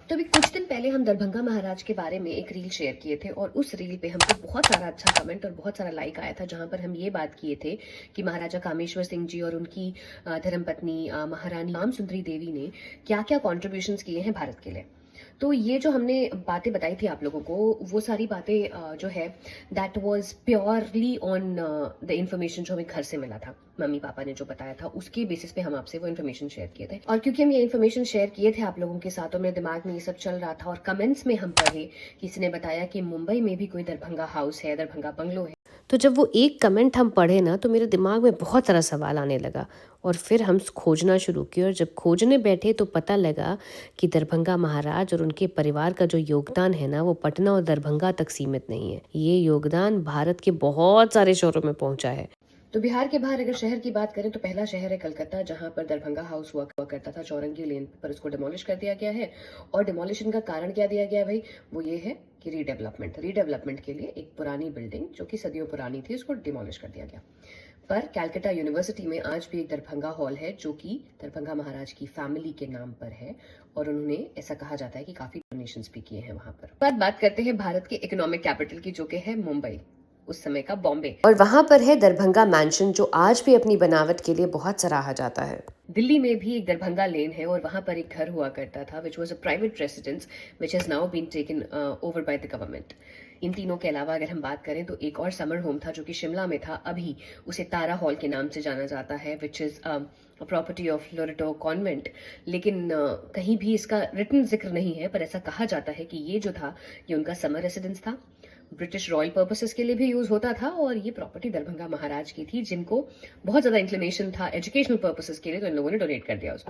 तो अभी कुछ दिन पहले हम दरभंगा महाराज के बारे में एक रील शेयर किए थे और उस रील पे हमको बहुत सारा अच्छा कमेंट और बहुत सारा लाइक आया था, जहां पर हम ये बात किए थे कि महाराजा कामेश्वर सिंह जी और उनकी धर्मपत्नी महारानी राम सुंदरी देवी ने क्या क्या कॉन्ट्रीब्यूशंस किए हैं भारत के लिए। तो ये जो हमने बातें बताई थी आप लोगों को, वो सारी बातें जो है that was purely on the information जो हमें घर से मिला था। मम्मी पापा ने जो बताया था उसके बेसिस पे हम आपसे वो इन्फॉर्मेशन शेयर किए थे। और क्योंकि हम ये इन्फॉर्मेशन शेयर किए थे आप लोगों के साथ और मेरे दिमाग में ये सब चल रहा था और कमेंट्स में हम पढ़े, किसी ने बताया कि मुंबई में भी कोई दरभंगा हाउस है, दरभंगा बंगलो है। तो जब वो एक कमेंट हम पढ़े ना, तो मेरे दिमाग में बहुत सारा सवाल आने लगा और फिर हम खोजना शुरू किए। और जब खोजने बैठे तो पता लगा कि दरभंगा महाराज और उनके परिवार का जो योगदान है ना, वो पटना और दरभंगा तक सीमित नहीं है। ये योगदान भारत के बहुत सारे शहरों में पहुंचा है। तो बिहार के बाहर अगर शहर की बात करें तो पहला शहर है कलकत्ता, जहां पर दरभंगा हाउस हुआ करता था चौरंगी लेन पर। उसको डिमोलिश कर दिया गया है और डिमोलिशन का कारण क्या दिया गया है भाई, वो ये है कि रीडेवलपमेंट के लिए एक पुरानी बिल्डिंग जो कि सदियों पुरानी थी उसको डिमोलिश कर दिया गया। पर कैलकाटा यूनिवर्सिटी में आज भी एक दरभंगा हॉल है जो कि दरभंगा महाराज की फैमिली के नाम पर है और उन्होंने ऐसा कहा जाता है कि काफी डोनेशंस भी किए हैं वहां पर। बात करते हैं भारत के इकोनॉमिक कैपिटल की, जो कि है मुंबई, उस समय का बॉम्बे। और वहां पर है दरभंगा मैंशन, जो आज भी अपनी बनावट के लिए बहुत सराहा जाता है। दिल्ली में भी एक दरभंगा लेन है और वहां पर एक घर हुआ करता था which was a private residence which has now been taken over by the government. इन तीनों के अलावा अगर हम बात करें तो एक और समर होम था जो कि शिमला में था, अभी उसे तारा हॉल के नाम से जाना जाता है, which is property of Loreto convent. लेकिन कहीं भी इसका रिटन जिक्र नहीं है, पर ऐसा कहा जाता है कि ये जो था ये उनका समर रेसिडेंस था, ब्रिटिश रॉयल पर्पसेस के लिए भी यूज होता था और ये प्रॉपर्टी दरभंगा महाराज की थी, जिनको बहुत ज्यादा इंक्लिनेशन था एजुकेशनल पर्पसेस के लिए, तो इन लोगों ने डोनेट कर दिया उसको।